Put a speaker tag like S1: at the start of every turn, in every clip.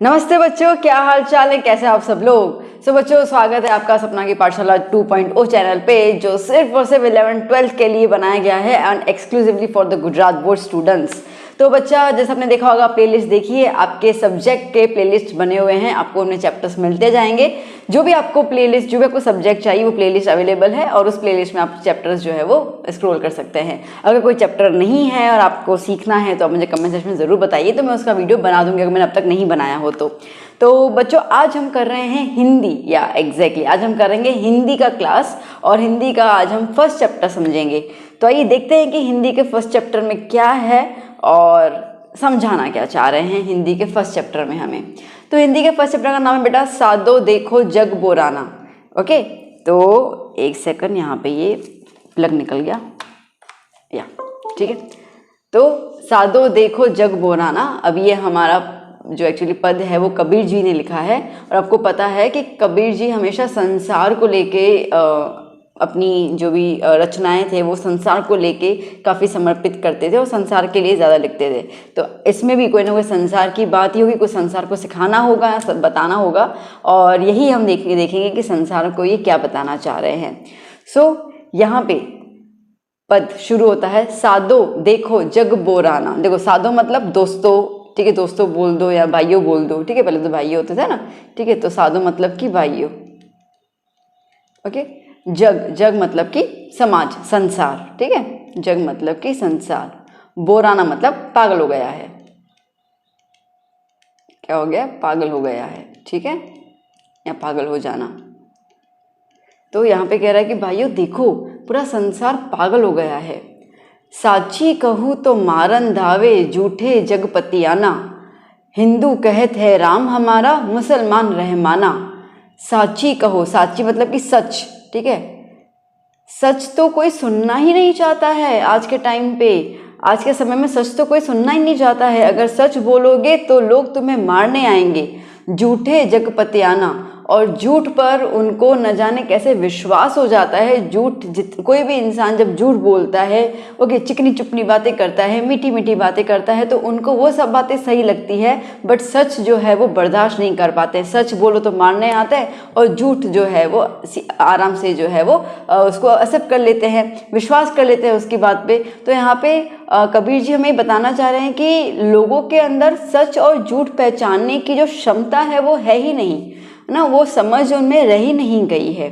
S1: नमस्ते बच्चों, क्या हाल चाल है, कैसे आप सब लोग। बच्चों, स्वागत है आपका सपना की पाठशाला 2.0 चैनल पे, जो सिर्फ और सिर्फ 11-12 के लिए बनाया गया है and exclusively for the Gujarat board students. तो बच्चा, जैसे आपने देखा होगा, प्लेलिस्ट देखिए, आपके सब्जेक्ट के प्लेलिस्ट बने हुए हैं, आपको उनमें चैप्टर्स मिलते जाएंगे। जो भी आपको प्लेलिस्ट, जो भी आपको सब्जेक्ट चाहिए, वो प्लेलिस्ट अवेलेबल है और उस प्लेलिस्ट में आप चैप्टर्स जो है वो स्क्रॉल कर सकते हैं। अगर कोई चैप्टर नहीं है और आपको सीखना है तो आप मुझे कमेंट सेक्शन में ज़रूर बताइए, तो मैं उसका वीडियो बना दूंगी अगर मैंने अब तक नहीं बनाया हो तो बच्चों, आज हम कर रहे हैं हिंदी, या एग्जैक्टली आज हम करेंगे हिंदी का क्लास, और हिंदी का आज हम फर्स्ट चैप्टर समझेंगे। तो आइए देखते हैं कि हिंदी के फर्स्ट चैप्टर में क्या है और समझाना क्या चाह रहे हैं हिंदी के फर्स्ट चैप्टर में हमें। तो हिंदी के फर्स्ट चैप्टर का नाम है बेटा सादो देखो जग बोराना। ओके, तो एक सेकंड, यहाँ पे ये प्लग निकल गया, या ठीक है। तो सादो देखो जग बोराना, अब ये हमारा जो एक्चुअली पद है वो कबीर जी ने लिखा है, और आपको पता है कि कबीर जी हमेशा संसार को लेके अपनी जो भी रचनाएं थे वो संसार को लेके काफ़ी समर्पित करते थे और संसार के लिए ज़्यादा लिखते थे। तो इसमें भी कोई ना कोई संसार की बात ही होगी, कुछ संसार को सिखाना होगा, बताना होगा, और यही हम देखेंगे कि संसार को ये क्या बताना चाह रहे हैं। यहाँ पे पद शुरू होता है सादो देखो जग बोराना। देखो, सादो मतलब दोस्तों, ठीक है, दोस्तों बोल दो या भाइयों बोल दो, ठीक है, पहले तो भाइयों होते थे ना, ठीक है, तो सादो मतलब कि भाइयों। ओके, जग, जग मतलब कि समाज, संसार, ठीक है, जग मतलब कि संसार। बोराना मतलब पागल हो गया है, क्या हो गया, पागल हो गया है, ठीक है, या पागल हो जाना। तो यहाँ पे कह रहा है कि भाइयों देखो, पूरा संसार पागल हो गया है। साची कहूँ तो मारन धावे झूठे जगपतियाना, हिंदू कहत है राम हमारा मुसलमान रहमाना। साची कहो, साची मतलब कि सच, ठीक है, सच तो कोई सुनना ही नहीं चाहता है आज के टाइम पे, आज के समय में सच तो कोई सुनना ही नहीं चाहता है। अगर सच बोलोगे तो लोग तुम्हें मारने आएंगे। झूठे जगपतियाना, और झूठ पर उनको न जाने कैसे विश्वास हो जाता है। झूठ, कोई भी इंसान जब झूठ बोलता है, ओके, चिकनी चुपनी बातें करता है, मीठी मीठी बातें करता है, तो उनको वो सब बातें सही लगती है, बट सच जो है वो बर्दाश्त नहीं कर पाते। सच बोलो तो मारने आता है, और झूठ जो है वो आराम से जो है वो उसको एक्सेप्ट कर लेते हैं, विश्वास कर लेते हैं उसकी बात पे। तो यहाँ पे कबीर जी हमें बताना चाह रहे हैं कि लोगों के अंदर सच और झूठ पहचानने की जो क्षमता है वो है ही नहीं ना, वो समझ उनमें रही नहीं गई है।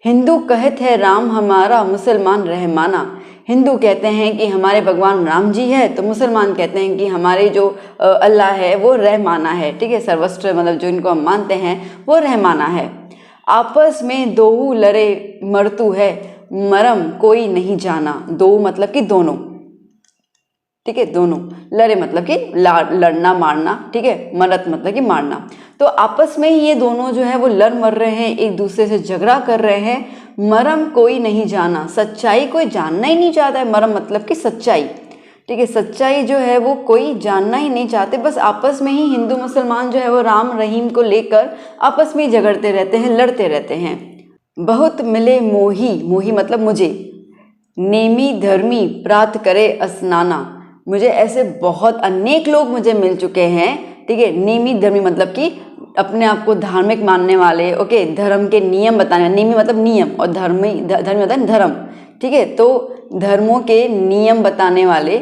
S1: हिंदू कहत है राम हमारा मुसलमान रहमाना। हिंदू कहते हैं कि हमारे भगवान राम जी है, तो मुसलमान कहते हैं कि हमारे जो अल्लाह है वो रहमाना है, ठीक है, सर्वश्रेष्ठ मतलब जो इनको हम मानते हैं वो रहमाना है। आपस में दोऊ लड़े मरतू है, मरम कोई नहीं जाना। दो मतलब कि दोनों, ठीक है, दोनों। लड़े मतलब कि लड़ना मारना, ठीक है, मरत मतलब कि मारना। तो आपस में ही ये दोनों जो है वो लड़ मर रहे हैं, एक दूसरे से झगड़ा कर रहे हैं। मरम कोई नहीं जाना, सच्चाई कोई जानना ही नहीं चाहता है। मरम मतलब कि सच्चाई, ठीक है, सच्चाई जो है वो कोई जानना ही नहीं चाहते। बस आपस में ही हिंदू मुसलमान जो है वो राम रहीम को लेकर आपस में ही झगड़ते रहते हैं, लड़ते रहते हैं। बहुत मिले मोही, मोही मतलब मुझे, नेमी धर्मी प्रात करे स्नाना। मुझे ऐसे बहुत अनेक लोग मुझे मिल चुके हैं, ठीक है। नेमी धर्मी मतलब कि अपने आप को धार्मिक मानने वाले, ओके, धर्म के नियम बताने, नेमी मतलब नियम, और धर्मी मतलब धर्म, ठीक है, तो धर्मों के नियम बताने वाले,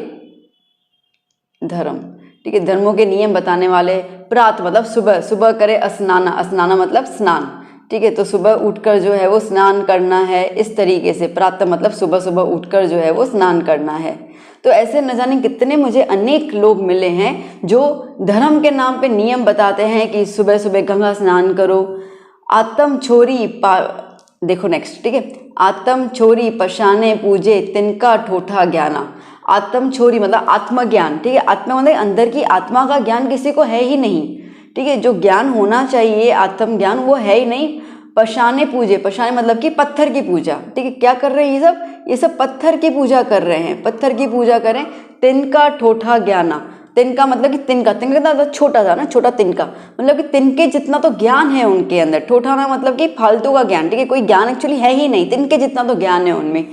S1: धर्म, ठीक है, धर्मों के नियम बताने वाले। प्रात मतलब सुबह, सुबह करे स्नाना, स्नाना मतलब स्नान, ठीक है, तो सुबह उठकर जो है वो स्नान करना है, इस तरीके से। प्रातः मतलब सुबह सुबह उठकर जो है वो स्नान करना है। तो ऐसे न जाने कितने मुझे अनेक लोग मिले हैं जो धर्म के नाम पे नियम बताते हैं कि सुबह सुबह गंगा स्नान करो। आत्म छोरी देखो नेक्स्ट, ठीक है, आत्म छोरी पशाने पूजे तिनका ठोठा ज्ञाना। आत्म छोरी मतलब आत्मज्ञान, ठीक है, आत्मा मतलब अंदर की आत्मा का ज्ञान किसी को है ही नहीं, ठीक है, जो ज्ञान होना चाहिए आत्म ज्ञान वो है ही नहीं। पशाने पूजे, पशाने मतलब कि पत्थर की पूजा, ठीक है, क्या कर रहे हैं ये सब पत्थर की पूजा कर रहे हैं, पत्थर की पूजा करें। तिनका ठोठा ज्ञाना, तिनका मतलब कि तिनका, तिनका कितना छोटा था ना, छोटा तिनका मतलब कि तिनके जितना तो ज्ञान है उनके अंदर। ठोठाना मतलब कि फालतू का ज्ञान, ठीक है, कोई ज्ञान एक्चुअली है ही नहीं, तिनके जितना तो ज्ञान है उनमें।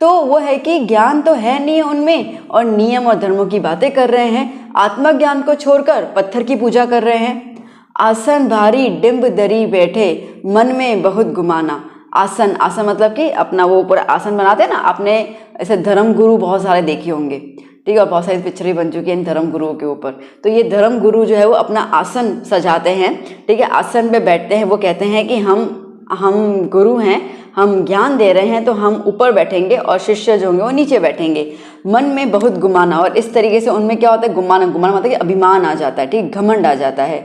S1: तो वो है कि ज्ञान तो है नहीं उनमें, और नियम और धर्मों की बातें कर रहे हैं। आत्मज्ञान को छोड़कर पत्थर की पूजा कर रहे हैं। आसन भारी डिम्ब दरी बैठे, मन में बहुत गुमाना। आसन, आसन मतलब कि अपना वो ऊपर आसन बनाते हैं ना, आपने ऐसे धर्म गुरु बहुत सारे देखे होंगे, ठीक है, और बहुत सारी पिक्चरें बन चुकी हैं इन धर्म गुरुओं के ऊपर। तो ये धर्म गुरु जो है वो अपना आसन सजाते हैं, ठीक है, आसन पे बैठते हैं। वो कहते हैं कि हम गुरु हैं, हम ज्ञान दे रहे हैं, तो हम ऊपर बैठेंगे और शिष्य जो होंगे वो नीचे बैठेंगे। मन में बहुत गुमाना, और इस तरीके से उनमें क्या होता है, गुमाना, गुमाना मतलब कि अभिमान आ जाता है, ठीक, घमंड आ जाता है।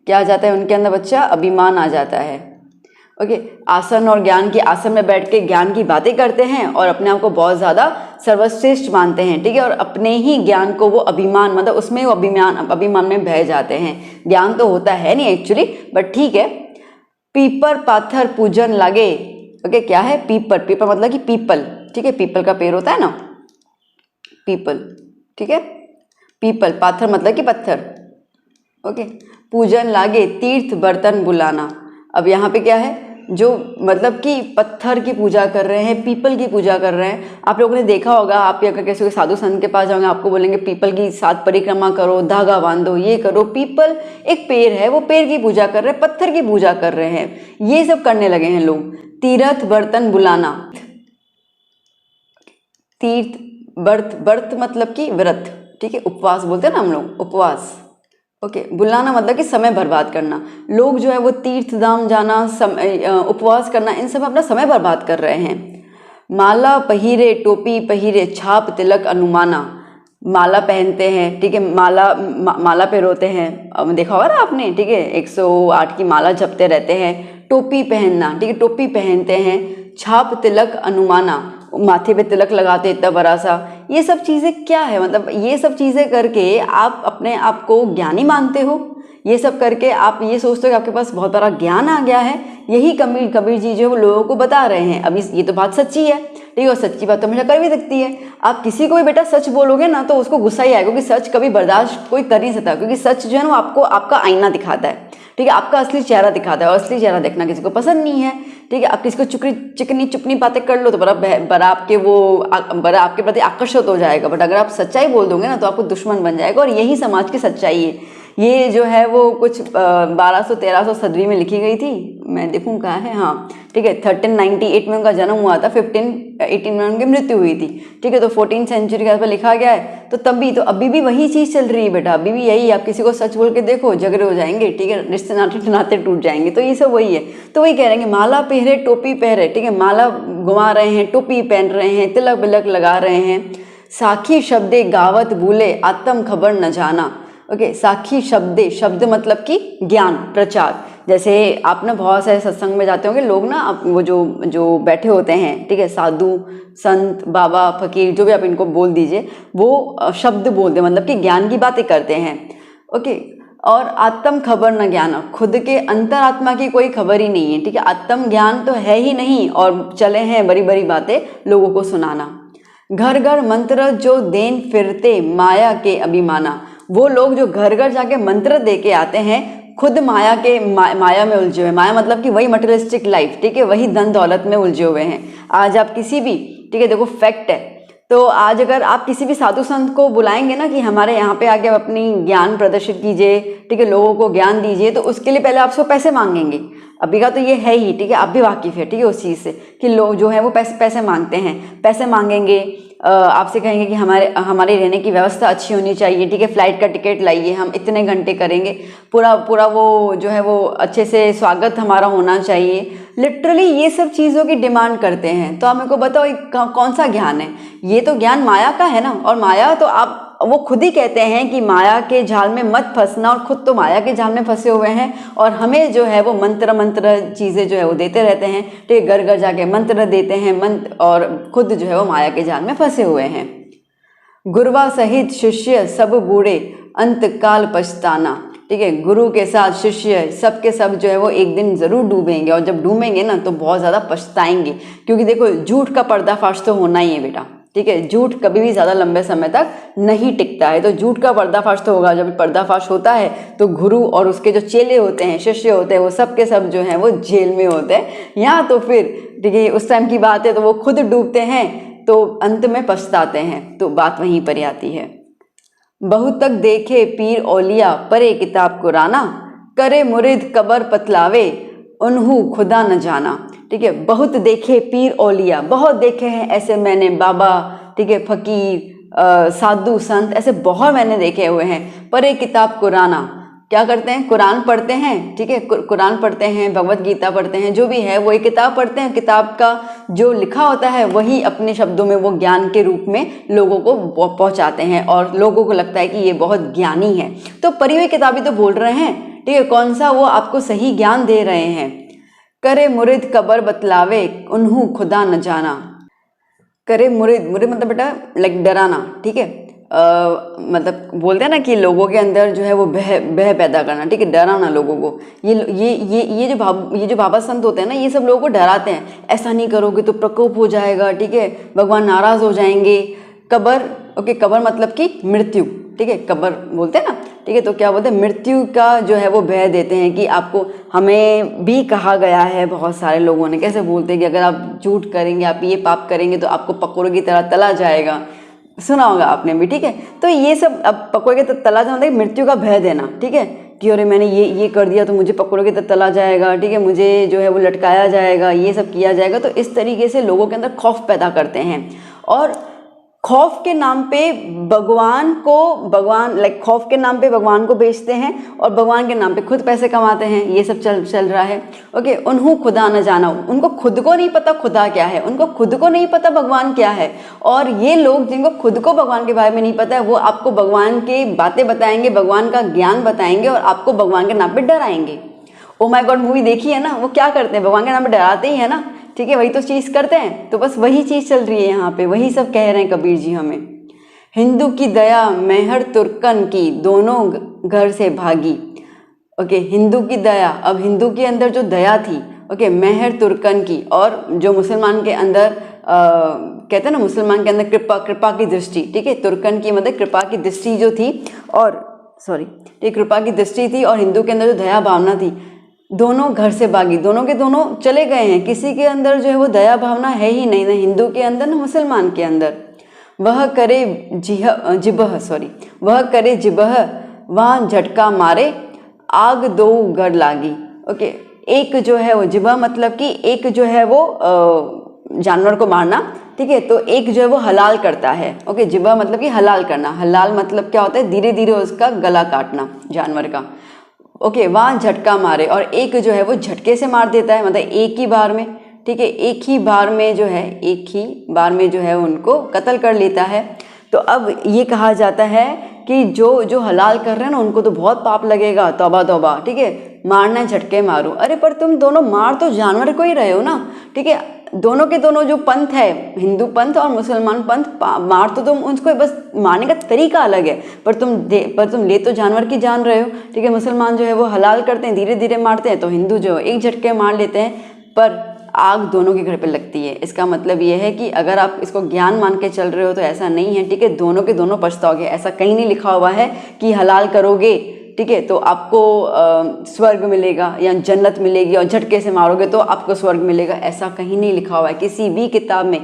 S1: क्या आ जाता है उनके अंदर बच्चा? अभिमान आ जाता है। ओके, आसन और ज्ञान की, आसन में बैठ के ज्ञान की बातें करते हैं और अपने आप को बहुत ज़्यादा सर्वश्रेष्ठ मानते हैं, ठीक है, और अपने ही ज्ञान को वो अभिमान, मतलब उसमें वो अभिमान में बह जाते हैं। ज्ञान तो होता है नहीं एक्चुअली, बट ठीक है। पीपर पाथर पूजन लागे। ओके, क्या है पीपर? पीपर मतलब कि पीपल, ठीक है, पीपल का पेड़ होता है ना, पीपल, ठीक है। पीपल, पाथर मतलब कि पत्थर। ओके, पूजन लागे तीर्थ बर्तन बुलाना। अब यहाँ पे क्या है, जो मतलब कि पत्थर की पूजा कर रहे हैं, पीपल की पूजा कर रहे हैं। आप लोगों ने देखा होगा, आप अगर किसी साधु संत के पास जाओगे, आपको बोलेंगे पीपल की 7 परिक्रमा करो, धागा बांधो, ये करो। पीपल एक पेड़ है, वो पेड़ की पूजा कर रहे हैं, पत्थर की पूजा कर रहे हैं, ये सब करने लगे हैं लोग। तीर्थ बर्तन बुलाना, तीर्थ व्रत मतलब कि व्रत, ठीक है, उपवास बोलते हैं ना हम लोग, उपवास। ओके, बुलाना मतलब कि समय बर्बाद करना। लोग जो है वो तीर्थ धाम जाना, उपवास करना, इन सब में अपना समय बर्बाद कर रहे हैं। माला पहिरे टोपी पहिरे छाप तिलक अनुमाना। माला पहनते हैं, ठीक है, माला पिरोते हैं, अब देखा होगा ना आपने, ठीक है, 108 की माला जपते रहते हैं। टोपी पहनना, ठीक है, टोपी पहनते हैं। छाप तिलक अनुमाना, माथे पे तिलक लगाते इतना बड़ा सा। ये सब चीज़ें क्या है, मतलब ये सब चीज़ें करके आप अपने आप को ज्ञानी मानते हो। ये सब करके आप ये सोचते हो कि आपके पास बहुत बड़ा ज्ञान आ गया है। यही कबीर जी जो है वो लोगों को बता रहे हैं। अब ये तो बात सच्ची है, ठीक है, और सच्ची बात तो हमेशा कर भी सकती है। आप किसी को भी बेटा सच बोलोगे ना तो उसको गुस्सा ही आएगा, क्योंकि सच कभी बर्दाश्त कोई कर नहीं सकता, क्योंकि सच जो है ना वो आपको आपका आईना दिखाता है, ठीक है, आपका असली चेहरा दिखाता है, और असली चेहरा देखना किसी को पसंद नहीं है, ठीक है। आप किसी को चिकनी चुपनी बातें कर लो तो बड़ा आपके प्रति आकर्षित हो जाएगा, बट अगर आप सच्चाई बोल दोगे ना तो आपको दुश्मन बन जाएगा। और यही समाज की सच्चाई है। ये जो है वो कुछ 1200-1300 सदी में लिखी गई थी, मैं देखूँ कहाँ है, हाँ ठीक है, 1398 में उनका जन्म हुआ था, 1518 में उनकी मृत्यु हुई थी, ठीक है। तो 14वीं सेंचुरी के आसपास लिखा गया है। तो तभी तो अभी भी वही चीज़ चल रही है बेटा, अभी भी यही। आप किसी को सच बोल के देखो, झगड़े हो जाएंगे, ठीक है, रिश्ते नाते टूट जाएंगे। तो ये सब वही है। तो वही कह रहे हैं, माला पहरे टोपी पहरे, ठीक है, माला घुमा रहे हैं, टोपी पहन रहे हैं, तिलक बिलक लगा रहे हैं। साखी शब्दे गावत भूले आत्म खबर न जाना। ओके, साखी शब्दे, शब्द मतलब कि ज्ञान प्रचार। जैसे आप ना बहुत सारे सत्संग में जाते होंगे लोग ना, आप वो जो बैठे होते हैं, ठीक है, साधु संत बाबा फकीर जो भी आप इनको बोल दीजिए, वो शब्द बोलते हैं, मतलब कि ज्ञान की बातें करते हैं। ओके, और आत्म खबर न ज्ञान, खुद के अंतरात्मा की कोई खबर ही नहीं है, ठीक है, आत्म ज्ञान तो है ही नहीं, और चले हैं बड़ी बड़ी बातें लोगों को सुनाना। घर घर मंत्र जो देन फिरते माया के अभिमाना। वो लोग जो घर घर जाके मंत्र दे के आते हैं, खुद माया में उलझे हुए। माया मतलब कि वही मटेरियलिस्टिक लाइफ, ठीक है, वही धन दौलत में उलझे हुए हैं। आज आप किसी भी, ठीक है, देखो फैक्ट है, तो आज अगर आप किसी भी साधु संत को बुलाएंगे ना कि हमारे यहाँ पे आके अपनी ज्ञान प्रदर्शित कीजिए, ठीक है, लोगों को ज्ञान दीजिए, तो उसके लिए पहले आपसे पैसे मांगेंगे। अभी का तो ये है ही, ठीक है, आप भी वाकिफ है, ठीक है, उस चीज़ से कि लोग जो है वो पैसे मांगते हैं, पैसे मांगेंगे, आपसे कहेंगे कि हमारे रहने की व्यवस्था अच्छी होनी चाहिए, ठीक है, फ्लाइट का टिकट लाइए, हम इतने घंटे करेंगे, पूरा वो जो है वो अच्छे से स्वागत हमारा होना चाहिए। लिटरली ये सब चीज़ों की डिमांड करते हैं। तो आप मेरे को बताओ कौन सा ज्ञान है? ये तो ज्ञान माया का है ना। और माया तो आप, वो खुद ही कहते हैं कि माया के जाल में मत फंसना, और खुद तो माया के जाल में फंसे हुए हैं। और हमें जो है वो मंत्र चीज़ें जो है वो देते रहते हैं, ठीक है, घर घर जाके मंत्र देते हैं, और खुद जो है वो माया के जाल में फंसे हुए हैं। गुरुवा सहित शिष्य सब बूढ़े अंत काल पछताना, ठीक है, गुरु के साथ शिष्य सब के सब जो है वो एक दिन ज़रूर डूबेंगे, और जब डूबेंगे ना तो बहुत ज़्यादा पछताएंगे। क्योंकि देखो झूठ का पर्दाफाश तो होना ही है बेटा, ठीक है, झूठ कभी भी ज़्यादा लंबे समय तक नहीं टिकता है। तो झूठ का पर्दाफाश तो होगा। जब पर्दाफाश होता है तो गुरु और उसके जो चेले होते हैं, शिष्य होते हैं, वो सब के सब जो हैं वो जेल में होते हैं। यहाँ तो फिर ठीक है, उस टाइम की बात है, तो वो खुद डूबते हैं, तो अंत में पछताते हैं। तो बात वहीं पर आती है। बहुत तक देखे पीर औलिया परे किताब कुराना, करे मुरिद कबर पतलावे, उन्हू खुदा न जाना। ठीक है, बहुत देखे पीर औलिया, बहुत देखे हैं ऐसे मैंने बाबा, ठीक है, फकीर, साधु संत, ऐसे बहुत मैंने देखे हुए हैं। पर एक किताब कुराना, क्या करते हैं, कुरान पढ़ते हैं, ठीक है, कुरान पढ़ते हैं, भगवत गीता पढ़ते हैं, जो भी है वो एक किताब पढ़ते हैं। किताब का जो लिखा होता है वही अपने शब्दों में वो ज्ञान के रूप में लोगों को पहुंचाते हैं और लोगों को लगता है कि ये बहुत ज्ञानी है। तो पढ़ी हुई किताबी तो बोल रहे हैं, ठीक है, कौन सा वो आपको सही ज्ञान दे रहे हैं। करे मुरिद कबर बतलावे, उन्हू खुदा न जाना। करे मुरिद, मुरिद मतलब बेटा लाइक डराना, ठीक है, मतलब बोलते हैं ना कि लोगों के अंदर जो है वो भय पैदा करना, ठीक है, डराना लोगों को। ये जो बाबा संत होते हैं ना, ये सब लोगों को डराते हैं, ऐसा नहीं करोगे तो प्रकोप हो जाएगा, ठीक है, भगवान नाराज हो जाएंगे। कबर, ओके, कबर मतलब कि मृत्यु, ठीक है, कबर बोलते हैं ना, ठीक है, तो क्या बोलते हैं, मृत्यु का जो है वो भय देते हैं कि आपको, हमें भी कहा गया है बहुत सारे लोगों ने, कैसे बोलते हैं कि अगर आप झूठ करेंगे, आप ये पाप करेंगे तो आपको पकौड़े की तरह तला जाएगा, सुना होगा आपने भी, ठीक है। तो ये सब, अब पकौड़े के तला जाना है मृत्यु का भय देना, ठीक है, कि अरे मैंने ये कर दिया तो मुझे पकौड़े के तला जाएगा, ठीक है, मुझे जो है वो लटकाया जाएगा, ये सब किया जाएगा। तो इस तरीके से लोगों के अंदर खौफ पैदा करते हैं और खौफ के नाम पे भगवान खौफ के नाम पे भगवान को बेचते हैं और भगवान के नाम पे खुद पैसे कमाते हैं। ये सब चल रहा है। ओके, उन्हों खुदा न जाना, उनको खुद को नहीं पता खुदा क्या है, उनको खुद को नहीं पता भगवान क्या है। और ये लोग जिनको खुद को भगवान के बारे में नहीं पता है, वो आपको भगवान की बातें बताएंगे, भगवान का ज्ञान बताएंगे और आपको भगवान के नाम पे डराएंगे। ओ माय गॉड मूवी देखी है ना, वो क्या करते हैं, भगवान के नाम पे डराते ही है ना, ठीक है, वही तो चीज़ करते हैं। तो बस वही चीज़ चल रही है यहाँ पे, वही सब कह रहे हैं कबीर जी हमें। हिंदू की दया मेहर तुर्कन की, दोनों घर से भागी। ओके, हिंदू की दया, अब हिंदू के अंदर जो दया थी, ओके, मेहर तुर्कन की, और जो मुसलमान के अंदर कहते हैं ना, मुसलमान के अंदर कृपा की दृष्टि, ठीक है, तुर्कन की मतलब कृपा की दृष्टि जो थी, और ठीक, कृपा की दृष्टि थी, और हिंदू के अंदर जो दया भावना थी, दोनों घर से भागी, दोनों के दोनों चले गए हैं। किसी के अंदर जो है वो दया भावना है ही नहीं, ना हिंदू के अंदर ना मुसलमान के अंदर। वह करे जिबह वहाँ झटका मारे, आग दो घर लागी। ओके, एक जो है वो जिबह मतलब कि एक जो है वो जानवर को मारना, ठीक है, तो एक जो है वो हलाल करता है। ओके, जिबह मतलब कि हलाल करना, हलाल मतलब क्या होता है, धीरे धीरे उसका गला काटना जानवर का। ओके, वहाँ झटका मारे, और एक जो है वो झटके से मार देता है, मतलब एक ही बार में, ठीक है, एक ही बार में जो है उनको कत्ल कर लेता है। तो अब ये कहा जाता है कि जो हलाल कर रहे हैं ना, उनको तो बहुत पाप लगेगा, तौबा तौबा, ठीक है, मारना झटके मारो। अरे पर तुम दोनों मार तो जानवर को ही रहे हो ना, ठीक है, दोनों के दोनों जो पंथ है, हिंदू पंथ और मुसलमान पंथ, मार तो तुम उसको, बस मारने का तरीका अलग है, पर तुम ले तो जानवर की जान रहे हो, ठीक है। मुसलमान जो है वो हलाल करते हैं, धीरे धीरे मारते हैं, तो हिंदू जो एक झटके मार लेते हैं, पर आग दोनों के घर पे लगती है। इसका मतलब ये है कि अगर आप इसको ज्ञान मान के चल रहे हो तो ऐसा नहीं है, ठीक है, दोनों के दोनों पछताओगे। ऐसा कहीं नहीं लिखा हुआ है कि हलाल करोगे, ठीक है, तो आपको स्वर्ग मिलेगा या जन्नत मिलेगी, और झटके से मारोगे तो आपको स्वर्ग मिलेगा, ऐसा कहीं नहीं लिखा हुआ है किसी भी किताब में।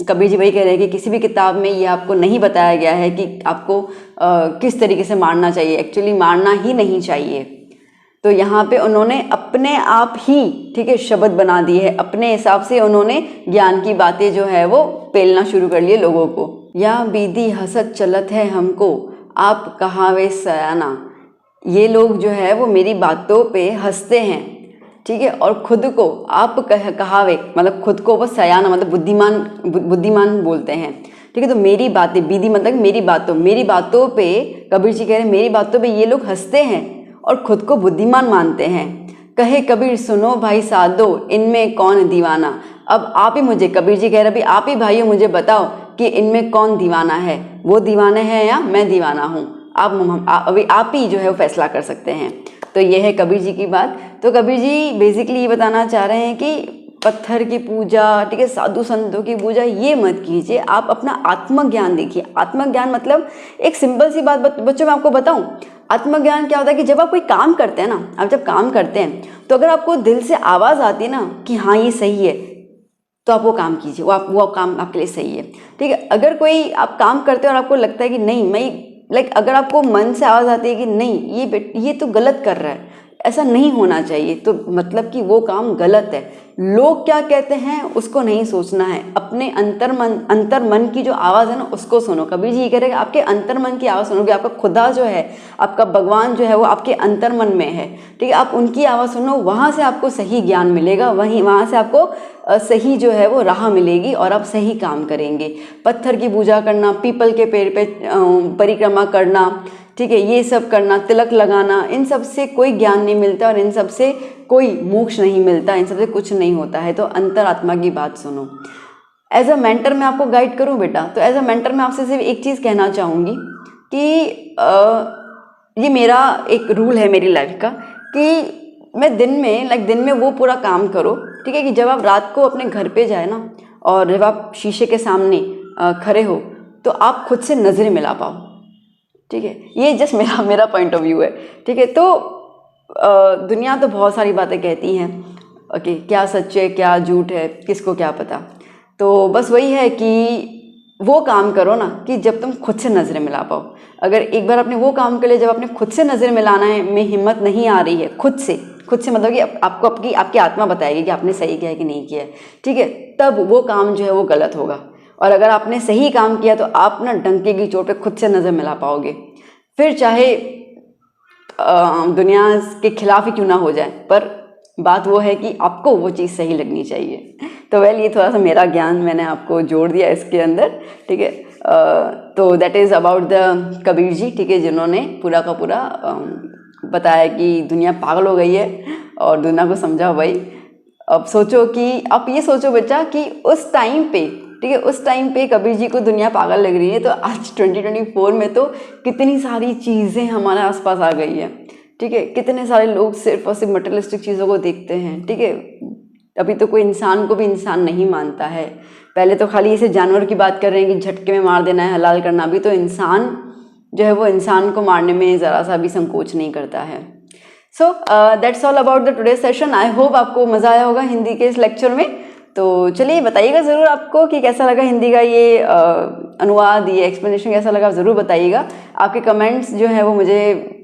S1: कबीर जी वही कह रहे हैं कि किसी भी किताब में ये आपको नहीं बताया गया है कि आपको किस तरीके से मारना चाहिए। एक्चुअली मारना ही नहीं चाहिए। तो यहाँ पे उन्होंने अपने आप ही, ठीक है, शब्द बना दिए है, अपने हिसाब से उन्होंने ज्ञान की बातें जो है वो पेलना शुरू कर लिए लोगों को। या बीदी हसत चलत है हमको, आप कहावे सयाना। ये लोग जो है वो मेरी बातों पे हंसते हैं, ठीक है, और खुद को आप कहावे मतलब खुद को वो सयाना मतलब बुद्धिमान बोलते हैं, ठीक है। तो मेरी बातें, बीदी मतलब मेरी बातों पे कबीर जी कह रहे हैं, मेरी बातों पे ये लोग हंसते हैं और खुद को बुद्धिमान मानते हैं। कहे कबीर सुनो भाई साधो, इनमें कौन दीवाना। अब आप ही मुझे, कबीर जी कह रहे, अभी आप ही भाइयों मुझे बताओ कि इनमें कौन दीवाना है, वो दीवाने हैं या मैं दीवाना हूँ। अभी आप ही जो है वो फैसला कर सकते हैं। तो ये है कबीर जी की बात। तो कबीर जी बेसिकली ये बताना चाह रहे हैं कि पत्थर की पूजा, ठीक है, साधु संतों की पूजा ये मत कीजिए, आप अपना आत्मज्ञान देखिए। आत्मज्ञान मतलब एक सिंपल सी बात बच्चों मैं आपको बताऊं, आत्मज्ञान क्या होता है कि जब आप कोई काम करते हैं ना, आप जब काम करते हैं तो अगर आपको दिल से आवाज़ आती है ना कि हाँ ये सही है, तो आप वो काम कीजिए, वो काम आपके लिए सही है, ठीक है। अगर कोई आप काम करते हैं और आपको लगता है कि नहीं, मैं लाइक अगर आपको मन से आवाज़ आती है कि नहीं ये तो गलत कर रहा है, ऐसा नहीं होना चाहिए, तो मतलब कि वो काम गलत है। लोग क्या कहते हैं उसको नहीं सोचना है, अपने अंतर मन की जो आवाज़ है ना उसको सुनो। कबीर जी ये कह रहे हैं आपके अंतर मन की आवाज़ सुनोगे, आपका खुदा जो है, आपका भगवान जो है वो आपके अंतर मन में है, ठीक है। आप उनकी आवाज़ सुनो, वहाँ से आपको सही ज्ञान मिलेगा, वहाँ से आपको सही जो है वो राह मिलेगी और आप सही काम करेंगे। पत्थर की पूजा करना, पीपल के पेड़ पे परिक्रमा करना, ठीक है, ये सब करना, तिलक लगाना, इन सब से कोई ज्ञान नहीं मिलता और इन सब से कोई मोक्ष नहीं मिलता, इन सब से कुछ नहीं होता है। तो अंतरात्मा की बात सुनो। एज अ मेंटर मैं आपको गाइड करूं बेटा, तो एज अ मेंटर मैं आपसे सिर्फ एक चीज़ कहना चाहूँगी कि ये मेरा एक रूल है मेरी लाइफ का कि मैं दिन में वो पूरा काम करो, ठीक है, कि जब आप रात को अपने घर पे जाए ना और जब आप शीशे के सामने खड़े हो तो आप खुद से नज़रें मिला पाओ, ठीक है। ये जस्ट मेरा पॉइंट ऑफ व्यू है, ठीक है। तो दुनिया तो बहुत सारी बातें कहती हैं, ओके, क्या सच है क्या झूठ है किसको क्या पता। तो बस वही है कि वो काम करो ना कि जब तुम खुद से नज़रें मिला पाओ। अगर एक बार आपने वो काम कर लिया, जब आपने खुद से नज़र मिलाना है में हिम्मत नहीं आ रही है, खुद से मतलब कि आपको आपकी आत्मा बताएगी कि आपने सही किया है कि नहीं किया है, ठीक है, तब वो काम जो है वो गलत होगा। और अगर आपने सही काम किया तो आप ना डंके की चोट पे खुद से नज़र मिला पाओगे, फिर चाहे दुनिया के खिलाफ ही क्यों ना हो जाए, पर बात वो है कि आपको वो चीज़ सही लगनी चाहिए। तो ये थोड़ा सा मेरा ज्ञान मैंने आपको जोड़ दिया इसके अंदर, ठीक है। तो that is about the Kabir ji, ठीक है, जिन्होंने पूरा का पूरा बताया कि दुनिया पागल हो गई है और दुनिया को समझा भाई। अब सोचो कि आप ये सोचो बच्चा कि उस टाइम पे, ठीक है, उस टाइम पे कबीर जी को दुनिया पागल लग रही है, तो आज 2024 में तो कितनी सारी चीज़ें हमारे आसपास आ गई है, ठीक है। कितने सारे लोग सिर्फ और सिर्फ मटेरियलिस्टिक चीज़ों को देखते हैं, ठीक है। अभी तो कोई इंसान को भी इंसान नहीं मानता है। पहले तो खाली इसे जानवर की बात कर रहे हैं कि झटके में मार देना है, हलाल करना। अभी तो इंसान जो है वो इंसान को मारने में ज़रा सा भी संकोच नहीं करता है। So that's all about the today session. I hope आपको मज़ा आया होगा हिंदी के इस लेक्चर में। तो चलिए बताइएगा ज़रूर आपको कि कैसा लगा हिंदी का ये अनुवाद, ये एक्सप्लेनेशन कैसा लगा, ज़रूर बताइएगा। आपके कमेंट्स जो है वो मुझे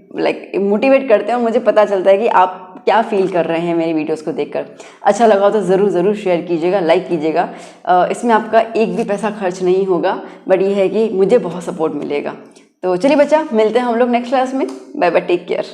S1: मोटिवेट करते हैं और मुझे पता चलता है कि आप क्या फील कर रहे हैं मेरी वीडियोस को देखकर। अच्छा लगा हो तो ज़रूर शेयर कीजिएगा, लाइक कीजिएगा। इसमें आपका एक भी पैसा खर्च नहीं होगा, बट ये है कि मुझे बहुत सपोर्ट मिलेगा। तो चलिए बच्चा, मिलते हैं हम लोग नेक्स्ट क्लास में। Bye bye, take care.